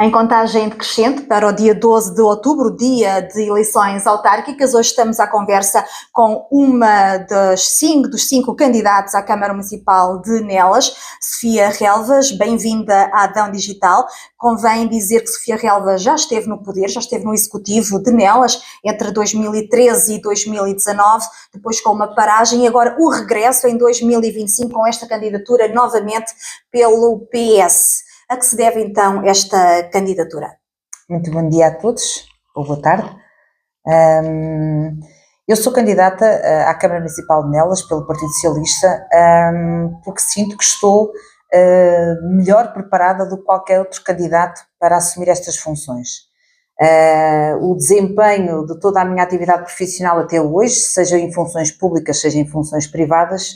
Em contagem decrescente para o dia 12 de outubro, dia de eleições autárquicas, hoje estamos à conversa com uma dos cinco candidatos à Câmara Municipal de Nelas, Sofia Relvas. Bem-vinda à Adão Digital. Convém dizer que Sofia Relvas já esteve no poder, já esteve no Executivo de Nelas entre 2013 e 2019, depois com uma paragem e agora o regresso em 2025 com esta candidatura novamente pelo PS. A que se deve então esta candidatura? Muito bom dia a todos, ou boa tarde. Eu sou candidata à Câmara Municipal de Nelas pelo Partido Socialista porque sinto que estou melhor preparada do que qualquer outro candidato para assumir estas funções. O desempenho de toda a minha atividade profissional até hoje, seja em funções públicas, seja em funções privadas,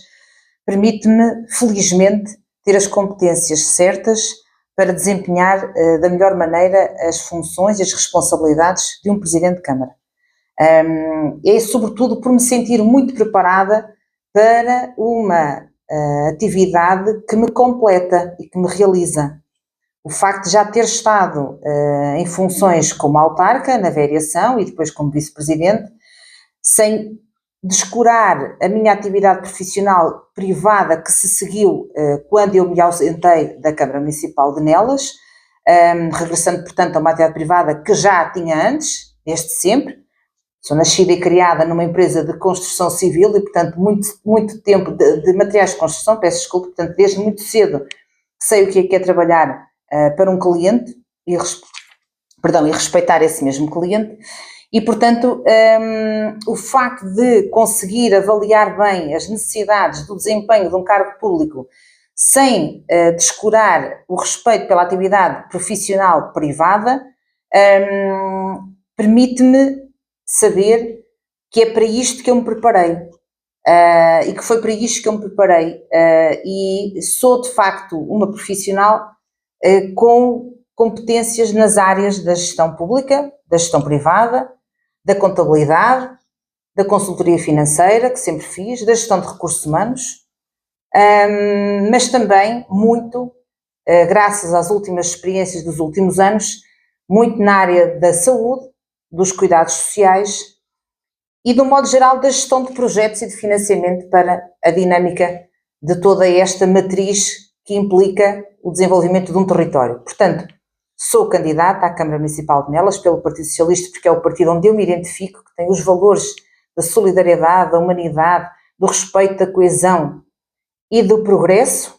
permite-me, felizmente, ter as competências certas para desempenhar da melhor maneira as funções e as responsabilidades de um Presidente de Câmara. É sobretudo por me sentir muito preparada para uma atividade que me completa e que me realiza. O facto de já ter estado em funções como autarca, na variação e depois como Vice-Presidente, sem descurar a minha atividade profissional privada que se seguiu quando eu me ausentei da Câmara Municipal de Nelas, regressando, portanto, a uma atividade privada que já tinha antes, desde sempre. Sou nascida e criada numa empresa de construção civil e, portanto, muito tempo de materiais de construção, peço desculpa, portanto, desde muito cedo sei o que é trabalhar para um cliente e respeitar esse mesmo cliente. E, portanto, o facto de conseguir avaliar bem as necessidades do desempenho de um cargo público sem descurar o respeito pela atividade profissional privada, permite-me saber que é para isto que eu me preparei e que foi para isto que eu me preparei e sou, de facto, uma profissional com competências nas áreas da gestão pública, da gestão privada, da contabilidade, da consultoria financeira, que sempre fiz, da gestão de recursos humanos, mas também muito, graças às últimas experiências dos últimos anos, muito na área da saúde, dos cuidados sociais e, de um modo geral, da gestão de projetos e de financiamento para a dinâmica de toda esta matriz que implica o desenvolvimento de um território. Portanto, sou candidata à Câmara Municipal de Nelas pelo Partido Socialista porque é o partido onde eu me identifico, que tem os valores da solidariedade, da humanidade, do respeito, da coesão e do progresso,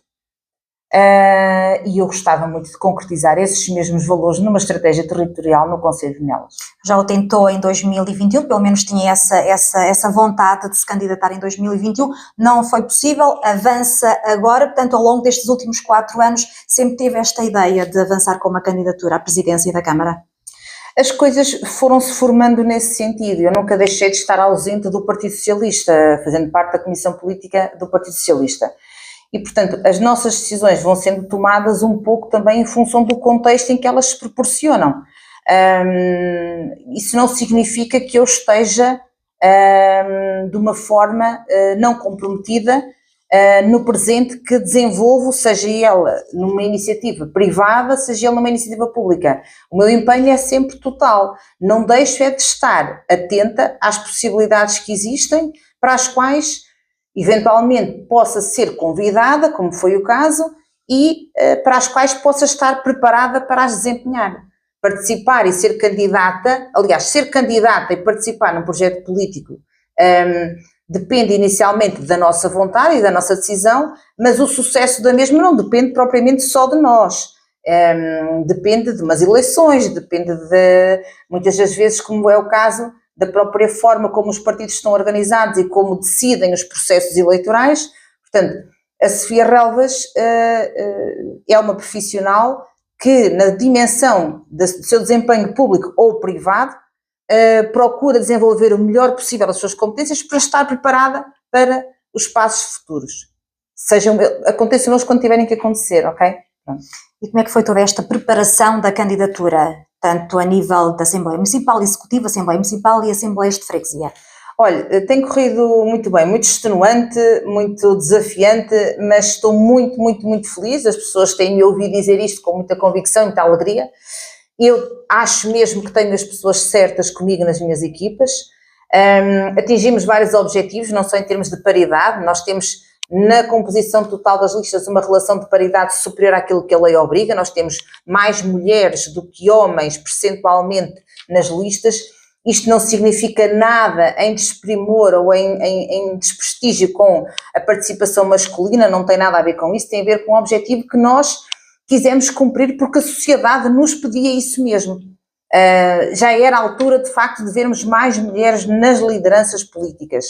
e eu gostava muito de concretizar esses mesmos valores numa estratégia territorial no Concelho de Nelas. Já o tentou em 2021, pelo menos tinha essa vontade de se candidatar em 2021, não foi possível, avança agora, portanto ao longo destes últimos 4 anos sempre teve esta ideia de avançar com uma candidatura à presidência da Câmara? As coisas foram-se formando nesse sentido, eu nunca deixei de estar ausente do Partido Socialista, fazendo parte da Comissão Política do Partido Socialista. E, portanto, as nossas decisões vão sendo tomadas um pouco também em função do contexto em que elas se proporcionam. Isso não significa que eu esteja de uma forma não comprometida no presente que desenvolvo, seja ela numa iniciativa privada, seja ela numa iniciativa pública. O meu empenho é sempre total. Não deixo de estar atenta às possibilidades que existem para as quais eventualmente possa ser convidada, como foi o caso, e para as quais possa estar preparada para as desempenhar. Participar e ser candidata, aliás, ser candidata e participar num projeto político depende inicialmente da nossa vontade e da nossa decisão, mas o sucesso da mesma não depende propriamente só de nós. Depende de umas eleições, depende de, muitas das vezes, como é o caso, da própria forma como os partidos estão organizados e como decidem os processos eleitorais. Portanto, a Sofia Relvas é uma profissional que, na dimensão do seu desempenho público ou privado, procura desenvolver o melhor possível as suas competências para estar preparada para os passos futuros. Aconteçam eles quando tiverem que acontecer, ok? Pronto. E como é que foi toda esta preparação da candidatura, tanto a nível da Assembleia Municipal, Executiva, Assembleia Municipal e Assembleias de Freguesia? Olha, tem corrido muito bem, muito extenuante, muito desafiante, mas estou muito, muito, muito feliz. As pessoas têm-me ouvido dizer isto com muita convicção e muita alegria. Eu acho mesmo que tenho as pessoas certas comigo nas minhas equipas. Atingimos vários objetivos, não só em termos de paridade, nós temos na composição total das listas uma relação de paridade superior àquilo que a lei obriga, nós temos mais mulheres do que homens percentualmente nas listas. Isto não significa nada em desprimor ou em desprestígio com a participação masculina, não tem nada a ver com isso, tem a ver com o objetivo que nós quisemos cumprir porque a sociedade nos pedia isso mesmo. Já era a altura, de facto, de vermos mais mulheres nas lideranças políticas.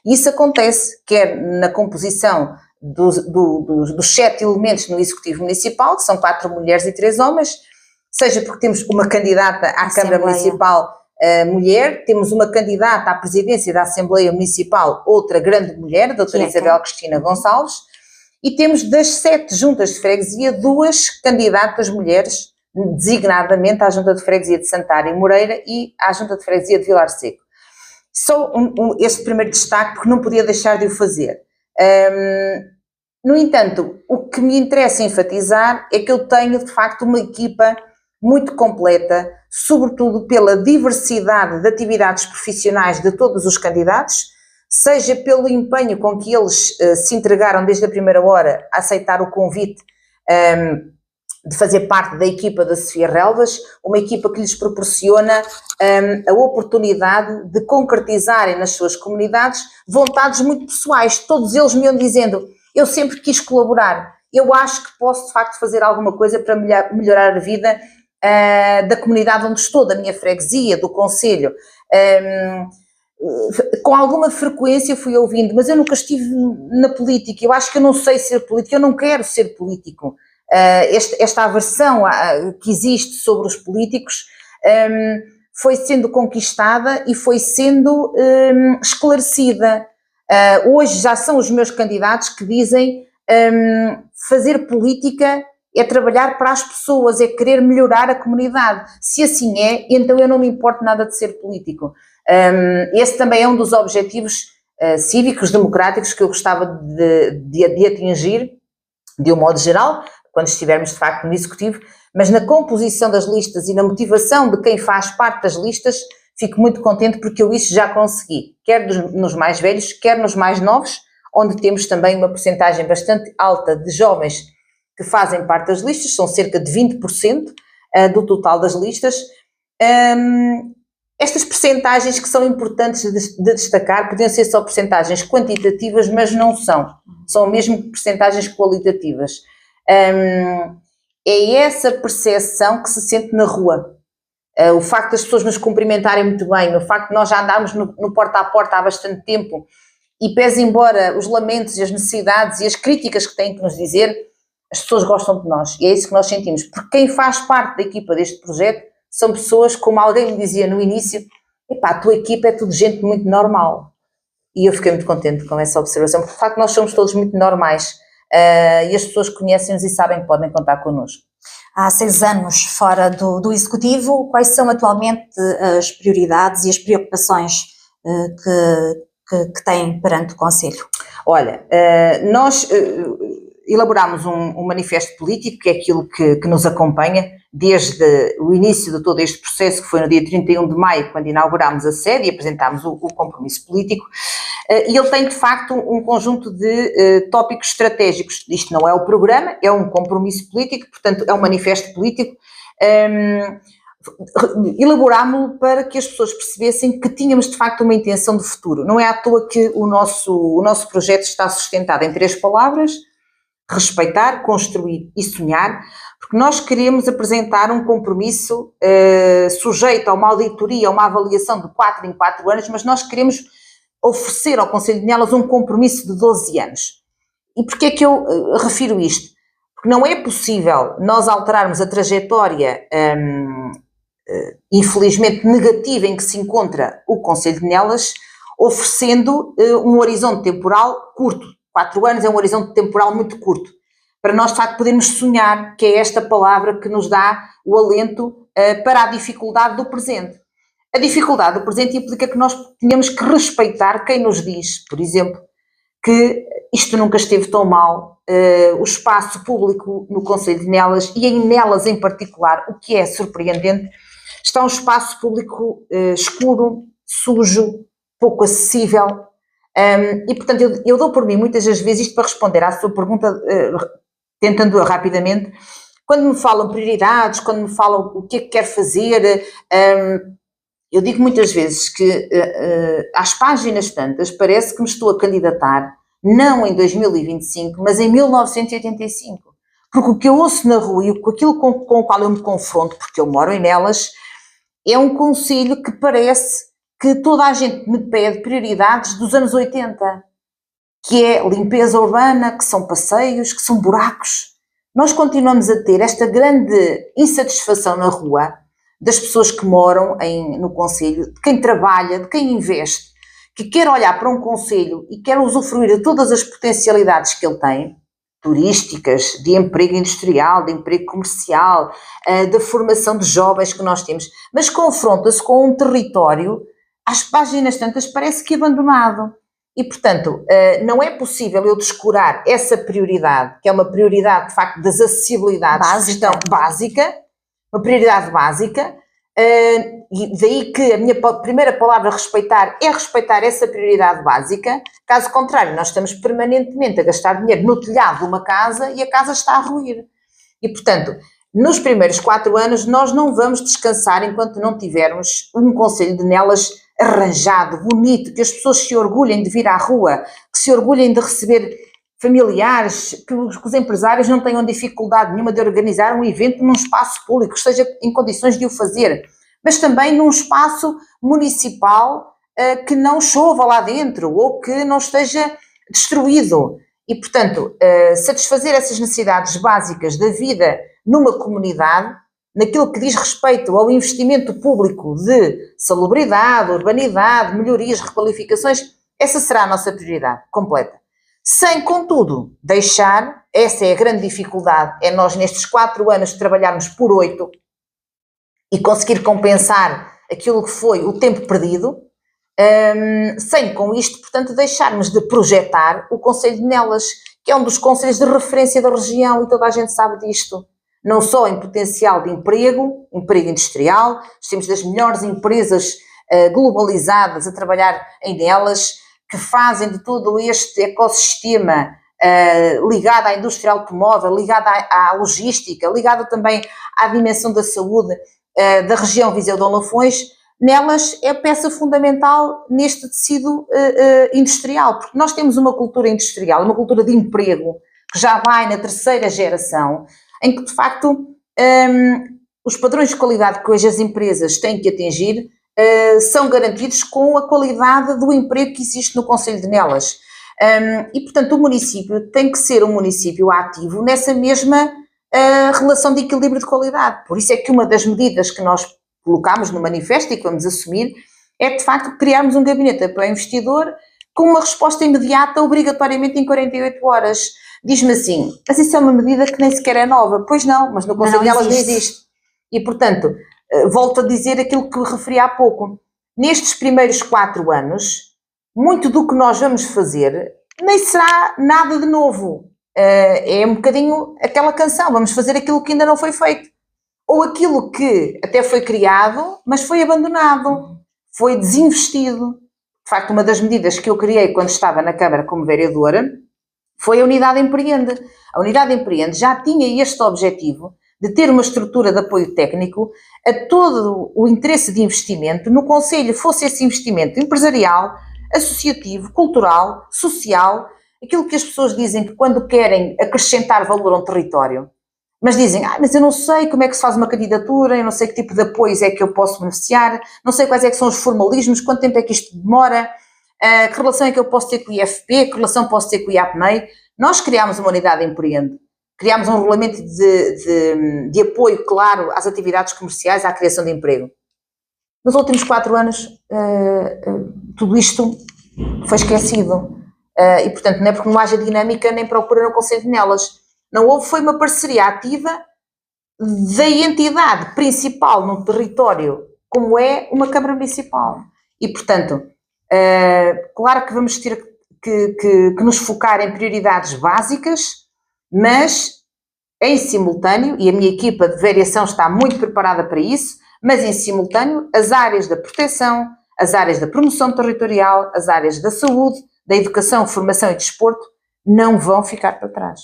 E isso acontece, quer na composição dos 7 elementos no Executivo Municipal, que são 4 mulheres e 3 homens, seja porque temos uma candidata à Câmara Municipal mulher, temos uma candidata à presidência da Assembleia Municipal, outra grande mulher, a doutora Isabel Cristina Gonçalves, e temos das 7 juntas de freguesia 2 candidatas mulheres, designadamente à Junta de Freguesia de Santário e Moreira e à Junta de Freguesia de Vilar Seco. Só este primeiro destaque, porque não podia deixar de o fazer. No entanto, o que me interessa enfatizar é que eu tenho, de facto, uma equipa muito completa, sobretudo pela diversidade de atividades profissionais de todos os candidatos, seja pelo empenho com que eles se entregaram desde a primeira hora a aceitar o convite de fazer parte da equipa da Sofia Relvas, uma equipa que lhes proporciona a oportunidade de concretizarem nas suas comunidades vontades muito pessoais. Todos eles me iam dizendo, eu sempre quis colaborar, eu acho que posso de facto fazer alguma coisa para melhorar a vida da comunidade onde estou, da minha freguesia, do concelho. Com alguma frequência fui ouvindo, mas eu nunca estive na política, eu acho que eu não sei ser político, eu não quero ser político. Esta aversão que existe sobre os políticos foi sendo conquistada e foi sendo esclarecida. Hoje já são os meus candidatos que dizem fazer política é trabalhar para as pessoas, é querer melhorar a comunidade. Se assim é, então eu não me importo nada de ser político. Esse também é um dos objetivos cívicos, democráticos que eu gostava de atingir, de um modo geral, quando estivermos de facto no Executivo, mas na composição das listas e na motivação de quem faz parte das listas, fico muito contente porque eu isso já consegui, quer nos mais velhos, quer nos mais novos, onde temos também uma percentagem bastante alta de jovens que fazem parte das listas, são cerca de 20% do total das listas. Estas percentagens que são importantes de destacar, podiam ser só percentagens quantitativas, mas não são mesmo percentagens qualitativas. É essa percepção que se sente na rua. O facto das pessoas nos cumprimentarem muito bem, o facto de nós já andarmos no porta a porta há bastante tempo e pese embora os lamentos e as necessidades e as críticas que têm que nos dizer, as pessoas gostam de nós e é isso que nós sentimos, porque quem faz parte da equipa deste projeto são pessoas, como alguém me dizia no início, epá, a tua equipa é tudo gente muito normal. E eu fiquei muito contente com essa observação, porque de facto nós somos todos muito normais e as pessoas conhecem-nos e sabem que podem contar connosco. Há 6 anos fora do Executivo, quais são atualmente as prioridades e as preocupações que têm perante o Conselho? Olha, nós elaborámos um manifesto político, que é aquilo que nos acompanha desde o início de todo este processo, que foi no dia 31 de maio, quando inaugurámos a sede e apresentámos o compromisso político, e ele tem de facto um conjunto de tópicos estratégicos. Isto não é o programa, é um compromisso político, portanto é um manifesto político. Elaborámo-lo para que as pessoas percebessem que tínhamos de facto uma intenção de futuro. Não é à toa que o nosso projeto está sustentado em 3 palavras: respeitar, construir e sonhar, porque nós queremos apresentar um compromisso sujeito a uma auditoria, a uma avaliação de 4 em 4 anos, mas nós queremos oferecer ao Concelho de Nelas um compromisso de 12 anos. E porquê é que eu refiro isto? Porque não é possível nós alterarmos a trajetória infelizmente negativa em que se encontra o Concelho de Nelas, oferecendo um horizonte temporal curto. 4 anos é um horizonte temporal muito curto, para nós de facto podermos sonhar, que é esta palavra que nos dá o alento para a dificuldade do presente. A dificuldade do presente implica que nós tenhamos que respeitar quem nos diz, por exemplo, que isto nunca esteve tão mal, o espaço público no concelho de Nelas, e em Nelas em particular, o que é surpreendente, está um espaço público escuro, sujo, pouco acessível, e portanto eu dou por mim muitas das vezes, isto para responder à sua pergunta, tentando-a rapidamente, quando me falam prioridades, quando me falam o que é que quer fazer, eu digo muitas vezes que às páginas tantas parece que me estou a candidatar, não em 2025, mas em 1985. Porque o que eu ouço na rua e aquilo com o qual eu me confronto, porque eu moro em Nelas, é um concelho que parece que toda a gente me pede prioridades dos anos 80, que é limpeza urbana, que são passeios, que são buracos. Nós continuamos a ter esta grande insatisfação na rua das pessoas que moram no concelho, de quem trabalha, de quem investe, que quer olhar para um concelho e quer usufruir de todas as potencialidades que ele tem, turísticas, de emprego industrial, de emprego comercial, da formação de jovens que nós temos, mas confronta-se com um território, às páginas tantas, parece que abandonado. E, portanto, não é possível eu descurar essa prioridade, que é uma prioridade, de facto, das acessibilidades, básica, uma prioridade básica, e daí que a minha primeira palavra respeitar é respeitar essa prioridade básica. Caso contrário, nós estamos permanentemente a gastar dinheiro no telhado de uma casa e a casa está a ruir. E, portanto, nos primeiros 4 anos nós não vamos descansar enquanto não tivermos um concelho de Nelas arranjado, bonito, que as pessoas se orgulhem de vir à rua, que se orgulhem de receber familiares, que os empresários não tenham dificuldade nenhuma de organizar um evento num espaço público, que esteja em condições de o fazer, mas também num espaço municipal que não chova lá dentro ou que não esteja destruído. E, portanto, satisfazer essas necessidades básicas da vida numa comunidade, naquilo que diz respeito ao investimento público de salubridade, urbanidade, melhorias, requalificações, essa será a nossa prioridade completa. Sem, contudo, deixar, essa é a grande dificuldade, é nós nestes 4 anos trabalharmos por 8 e conseguir compensar aquilo que foi o tempo perdido, sem com isto, portanto, deixarmos de projetar o concelho de Nelas, que é um dos concelhos de referência da região e toda a gente sabe disto. Não só em potencial de emprego industrial, temos das melhores empresas globalizadas a trabalhar em Nelas, que fazem de todo este ecossistema ligado à indústria automóvel, ligado à logística, ligado também à dimensão da saúde da região Viseu-Dom Lafões. Nelas é peça fundamental neste tecido industrial, porque nós temos uma cultura industrial, uma cultura de emprego, que já vai na 3ª geração, em que, de facto, os padrões de qualidade que hoje as empresas têm que atingir são garantidos com a qualidade do emprego que existe no concelho de Nelas. E, portanto, o município tem que ser um município ativo nessa mesma relação de equilíbrio de qualidade. Por isso é que uma das medidas que nós colocámos no manifesto e que vamos assumir é, de facto, criarmos um gabinete de apoio ao investidor com uma resposta imediata, obrigatoriamente em 48 horas. Diz-me assim, mas isso é uma medida que nem sequer é nova. Pois não, mas no concelho de Nelas não existe. E, portanto, volto a dizer aquilo que referi há pouco. Nestes primeiros 4 anos, muito do que nós vamos fazer nem será nada de novo. É um bocadinho aquela canção, vamos fazer aquilo que ainda não foi feito. Ou aquilo que até foi criado, mas foi abandonado, foi desinvestido. De facto, uma das medidas que eu criei quando estava na Câmara como vereadora foi a Unidade Empreende. A Unidade Empreende já tinha este objetivo de ter uma estrutura de apoio técnico a todo o interesse de investimento no concelho, fosse esse investimento empresarial, associativo, cultural, social, aquilo que as pessoas dizem que quando querem acrescentar valor a um território, mas dizem, mas eu não sei como é que se faz uma candidatura, eu não sei que tipo de apoios é que eu posso beneficiar, não sei quais é que são os formalismos, quanto tempo é que isto demora, que relação é que eu posso ter com o IFP, que relação posso ter com o IAPMEI. Nós criámos uma unidade Empreende, criámos um regulamento de apoio claro às atividades comerciais, à criação de emprego. Nos últimos 4 anos, tudo isto foi esquecido. E, portanto, não é porque não haja dinâmica nem procura no concelho de Nelas. Não houve, foi uma parceria ativa da entidade principal no território como é uma Câmara Municipal. E, portanto, claro que vamos ter que nos focar em prioridades básicas, mas em simultâneo, e a minha equipa de variação está muito preparada para isso, mas em simultâneo as áreas da proteção, as áreas da promoção territorial, as áreas da saúde, da educação, formação e desporto não vão ficar para trás.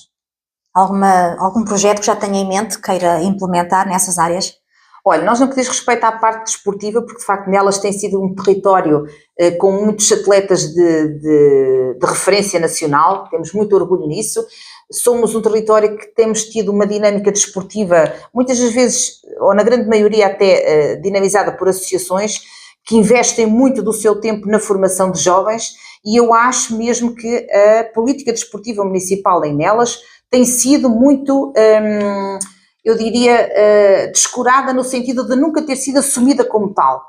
Algum projeto que já tenha em mente, queira implementar nessas áreas? Olha, nós no que diz respeito à parte desportiva, porque de facto nelas tem sido um território com muitos atletas de referência nacional, temos muito orgulho nisso. Somos um território que temos tido uma dinâmica desportiva, muitas das vezes, ou na grande maioria até dinamizada por associações, que investem muito do seu tempo na formação de jovens, e eu acho mesmo que a política desportiva municipal em Nelas tem sido muito, eu diria, descurada no sentido de nunca ter sido assumida como tal.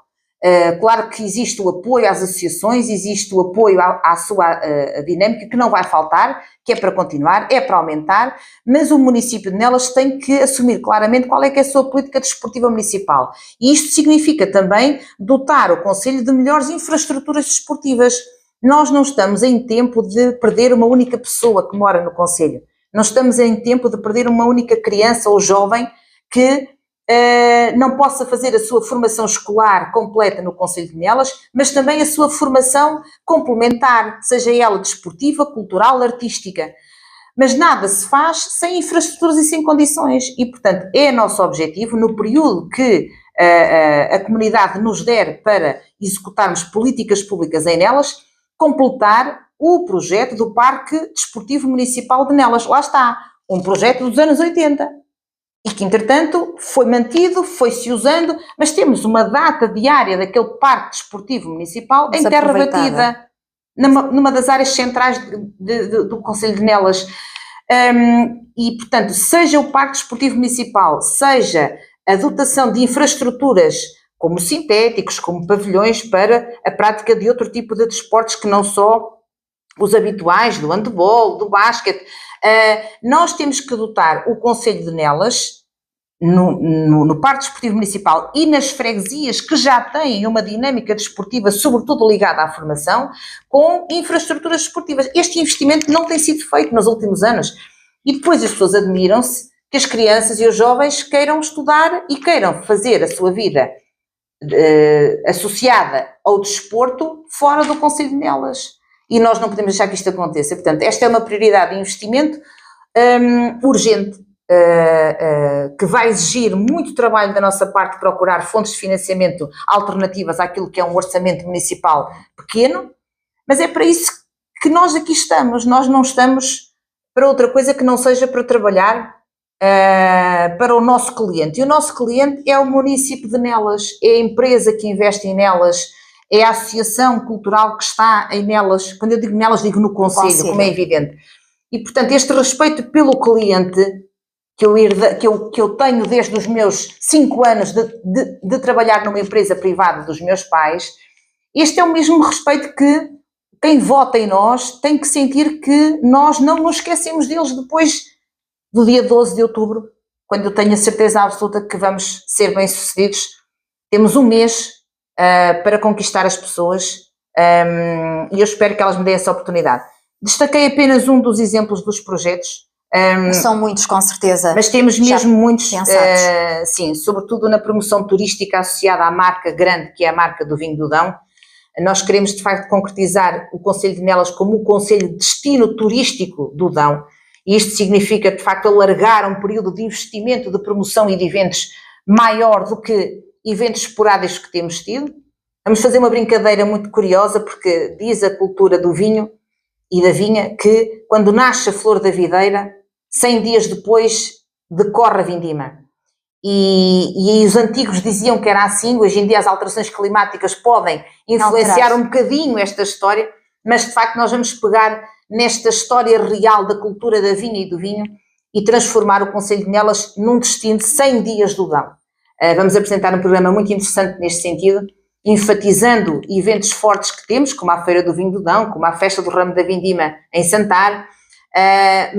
Claro que existe o apoio às associações, existe o apoio à sua dinâmica, que não vai faltar, que é para continuar, é para aumentar, mas o município de Nelas tem que assumir claramente qual é que é a sua política desportiva municipal. E isto significa também dotar o Conselho de melhores infraestruturas desportivas. Nós não estamos em tempo de perder uma única pessoa que mora no Conselho. Não estamos em tempo de perder uma única criança ou jovem que não possa fazer a sua formação escolar completa no Concelho de Nelas, mas também a sua formação complementar, seja ela desportiva, cultural, artística. Mas nada se faz sem infraestruturas e sem condições e, portanto, é nosso objetivo, no período que a comunidade nos der para executarmos políticas públicas em Nelas, completar o projeto do Parque Desportivo Municipal de Nelas. Lá está, um projeto dos anos 80. E que, entretanto, foi mantido, foi-se usando, mas temos uma data diária daquele Parque Desportivo Municipal em terra batida, numa das áreas centrais do Concelho de Nelas. E, portanto, seja o Parque Desportivo Municipal, seja a dotação de infraestruturas como sintéticos, como pavilhões para a prática de outro tipo de desportos que não só os habituais, do handebol, do basquete, nós temos que dotar o Concelho de Nelas, no Parque Desportivo Municipal e nas freguesias que já têm uma dinâmica desportiva, sobretudo ligada à formação, com infraestruturas desportivas. Este investimento não tem sido feito nos últimos anos. E depois as pessoas admiram-se que as crianças e os jovens queiram estudar e queiram fazer a sua vida associada ao desporto fora do Concelho de Nelas. E nós não podemos deixar que isto aconteça. Portanto, esta é uma prioridade de investimento urgente, que vai exigir muito trabalho da nossa parte, procurar fontes de financiamento alternativas àquilo que é um orçamento municipal pequeno, mas é para isso que nós aqui estamos. Nós não estamos para outra coisa que não seja para trabalhar para o nosso cliente. E o nosso cliente é o município de Nelas, é a empresa que investe em Nelas, é a associação cultural que está em Nelas. Quando eu digo Nelas, digo no Concelho, como é evidente. E, portanto, este respeito pelo cliente que eu tenho desde os meus 5 anos de trabalhar numa empresa privada dos meus pais, este é o mesmo respeito que quem vota em nós tem que sentir, que nós não nos esquecemos deles depois do dia 12 de outubro, quando eu tenho a certeza absoluta que vamos ser bem-sucedidos. Temos um mês para conquistar as pessoas e eu espero que elas me deem essa oportunidade. Destaquei apenas um dos exemplos dos projetos. São muitos, com certeza. Mas temos mesmo muitos, sim, sobretudo na promoção turística associada à marca grande, que é a marca do vinho do Dão. Nós queremos, de facto, concretizar o Concelho de Nelas como o Concelho de destino turístico do Dão. E isto significa, de facto, alargar um período de investimento, de promoção e de eventos maior do que eventos esporádicos que temos tido. Vamos fazer uma brincadeira muito curiosa, porque diz a cultura do vinho e da vinha que quando nasce a flor da videira, 100 dias depois decorre a vindima. E os antigos diziam que era assim. Hoje em dia as alterações climáticas podem influenciar um bocadinho esta história, mas de facto nós vamos pegar nesta história real da cultura da vinha e do vinho e transformar o Concelho de Nelas num destino de 100 dias do Dão. Vamos apresentar um programa muito interessante neste sentido, enfatizando eventos fortes que temos, como a Feira do Vinho do Dão, como a Festa do Ramo da Vindima em Santar,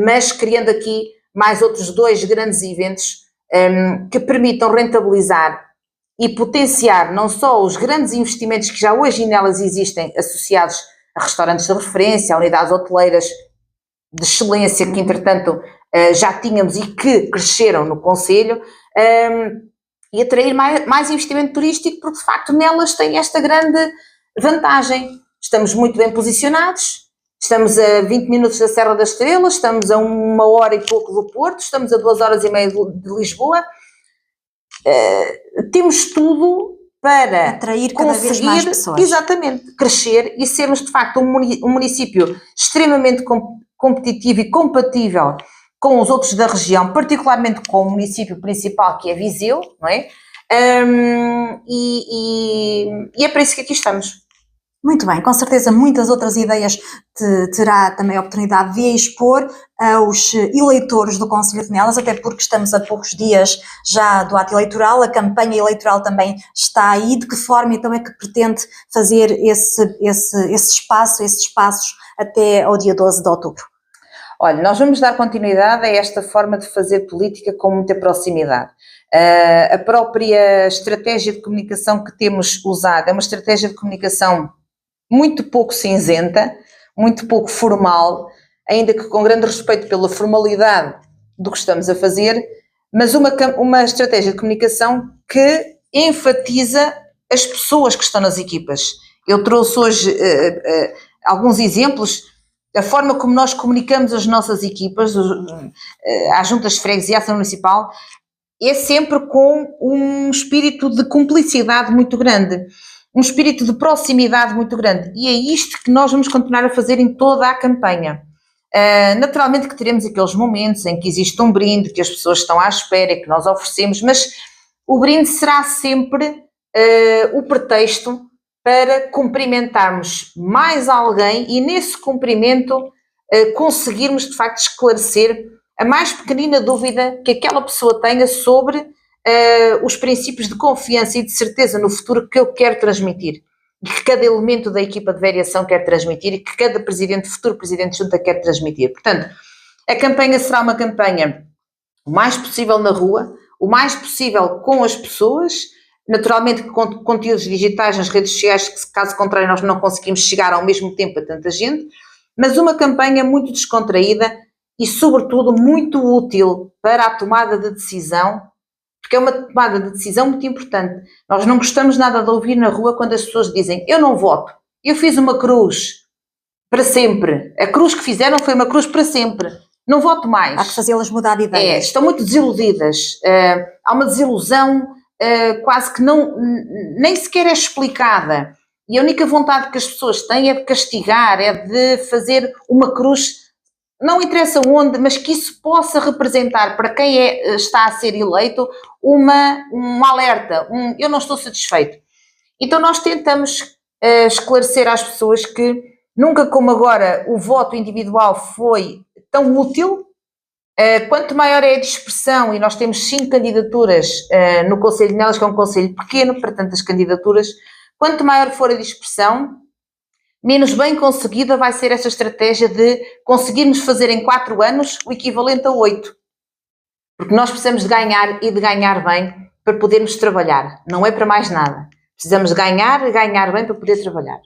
mas criando aqui mais outros 2 grandes eventos que permitam rentabilizar e potenciar não só os grandes investimentos que já hoje nelas existem, associados a restaurantes de referência, a unidades hoteleiras de excelência que entretanto já tínhamos e que cresceram no concelho, e atrair mais investimento turístico, porque de facto nelas tem esta grande vantagem. Estamos muito bem posicionados, estamos a 20 minutos da Serra da Estrela, estamos a 1 hora e pouco do Porto, estamos a 2 horas e meia de Lisboa. Temos tudo para atrair cada vez mais pessoas. Exatamente, crescer e sermos de facto um município extremamente competitivo e compatível com os outros da região, particularmente com o município principal, que é Viseu, não é? E é para isso que aqui estamos. Muito bem, com certeza muitas outras ideias terá também a oportunidade de expor aos eleitores do Concelho de Nelas, até porque estamos a poucos dias já do ato eleitoral, a campanha eleitoral também está aí. De que forma então é que pretende fazer esses passos até ao dia 12 de outubro? Olha, nós vamos dar continuidade a esta forma de fazer política com muita proximidade. A própria estratégia de comunicação que temos usado é uma estratégia de comunicação muito pouco cinzenta, muito pouco formal, ainda que com grande respeito pela formalidade do que estamos a fazer, mas uma estratégia de comunicação que enfatiza as pessoas que estão nas equipas. Eu trouxe hoje alguns exemplos. A forma como nós comunicamos as nossas equipas, às juntas de freguesia e à Assembleia Municipal, é sempre com um espírito de cumplicidade muito grande, um espírito de proximidade muito grande, e é isto que nós vamos continuar a fazer em toda a campanha. Naturalmente que teremos aqueles momentos em que existe um brinde, que as pessoas estão à espera, que nós oferecemos, mas o brinde será sempre o pretexto para cumprimentarmos mais alguém e nesse cumprimento conseguirmos de facto esclarecer a mais pequenina dúvida que aquela pessoa tenha sobre os princípios de confiança e de certeza no futuro que eu quero transmitir e que cada elemento da equipa de vereação quer transmitir e que cada futuro presidente de junta quer transmitir. Portanto, a campanha será uma campanha o mais possível na rua, o mais possível com as pessoas, naturalmente com conteúdos digitais nas redes sociais, que caso contrário nós não conseguimos chegar ao mesmo tempo a tanta gente, mas uma campanha muito descontraída e sobretudo muito útil para a tomada de decisão, porque é uma tomada de decisão muito importante. Nós não gostamos nada de ouvir na rua quando as pessoas dizem: eu não voto, eu fiz uma cruz para sempre, a cruz que fizeram foi uma cruz para sempre, não voto mais. Há que fazê-las mudar de ideias. Estão muito desiludidas, há uma desilusão quase que nem sequer é explicada, e a única vontade que as pessoas têm é de castigar, é de fazer uma cruz, não interessa onde, mas que isso possa representar para quem está a ser eleito um alerta, eu não estou satisfeito. Então nós tentamos esclarecer às pessoas que nunca como agora o voto individual foi tão útil. Quanto maior é a dispersão, e nós temos 5 candidaturas no Concelho de Nelas, que é um concelho pequeno para tantas candidaturas, quanto maior for a dispersão, menos bem conseguida vai ser essa estratégia de conseguirmos fazer em 4 anos o equivalente a 8. Porque nós precisamos de ganhar e de ganhar bem para podermos trabalhar, não é para mais nada. Precisamos de ganhar e ganhar bem para poder trabalhar.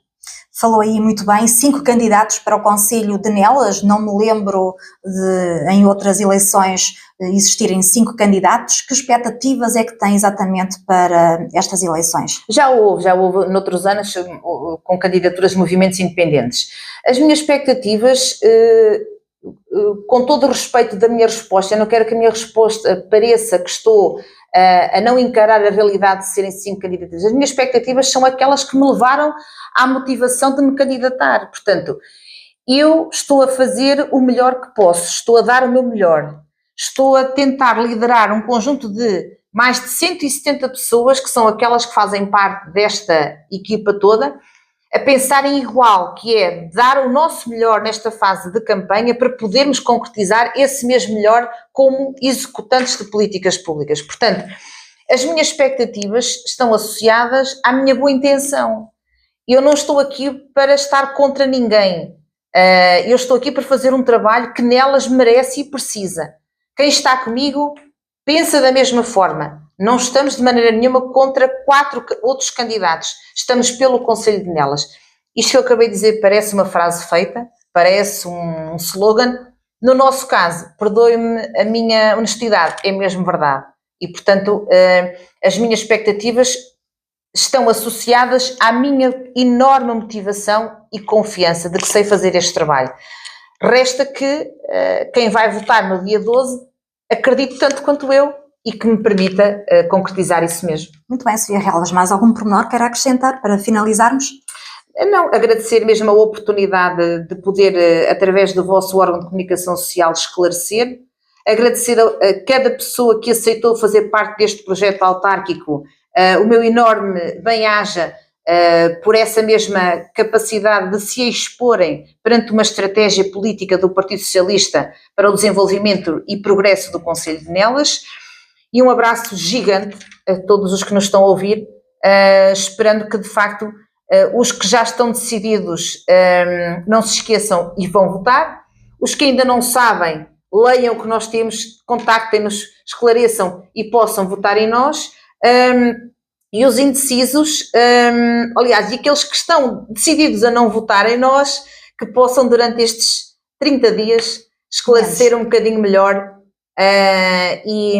Falou aí muito bem, 5 candidatos para o Concelho de Nelas, não me lembro de em outras eleições existirem 5 candidatos. Que expectativas é que tem exatamente para estas eleições? Já houve noutros anos com candidaturas de movimentos independentes. As minhas expectativas, com todo o respeito da minha resposta, eu não quero que a minha resposta pareça que estou a não encarar a realidade de serem 5 candidaturas. As minhas expectativas são aquelas que me levaram à motivação de me candidatar. Portanto, eu estou a fazer o melhor que posso, estou a dar o meu melhor, estou a tentar liderar um conjunto de mais de 170 pessoas, que são aquelas que fazem parte desta equipa toda, a pensar em igual, que é dar o nosso melhor nesta fase de campanha para podermos concretizar esse mesmo melhor como executantes de políticas públicas. Portanto, as minhas expectativas estão associadas à minha boa intenção. Eu não estou aqui para estar contra ninguém. Eu estou aqui para fazer um trabalho que nelas merece e precisa. Quem está comigo pensa da mesma forma. Não estamos de maneira nenhuma contra 4 outros candidatos. Estamos pelo Conselho de Nelas. Isto que eu acabei de dizer parece uma frase feita, parece um slogan. No nosso caso, perdoe-me a minha honestidade, é mesmo verdade. E, portanto, as minhas expectativas estão associadas à minha enorme motivação e confiança de que sei fazer este trabalho. Resta que quem vai votar no dia 12 acredite tanto quanto eu e que me permita concretizar isso mesmo. Muito bem, Sofia Relas, mais algum pormenor quer acrescentar para finalizarmos? Não, agradecer mesmo a oportunidade de poder, através do vosso órgão de comunicação social, esclarecer. Agradecer a cada pessoa que aceitou fazer parte deste projeto autárquico, o meu enorme bem-aja por essa mesma capacidade de se exporem perante uma estratégia política do Partido Socialista para o desenvolvimento e progresso do Concelho de Nelas. E um abraço gigante a todos os que nos estão a ouvir, esperando que de facto os que já estão decididos não se esqueçam e vão votar. Os que ainda não sabem, leiam o que nós temos, contactem-nos, esclareçam e possam votar em nós. E os indecisos, aliás, e aqueles que estão decididos a não votar em nós, que possam durante estes 30 dias esclarecer um bocadinho melhor e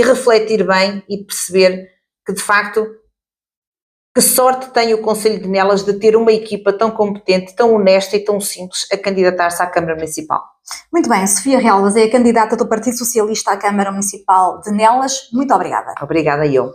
refletir bem e perceber que de facto que sorte tem o Concelho de Nelas de ter uma equipa tão competente, tão honesta e tão simples a candidatar-se à Câmara Municipal. Muito bem, Sofia Relas é a candidata do Partido Socialista à Câmara Municipal de Nelas. Muito obrigada. Obrigada eu.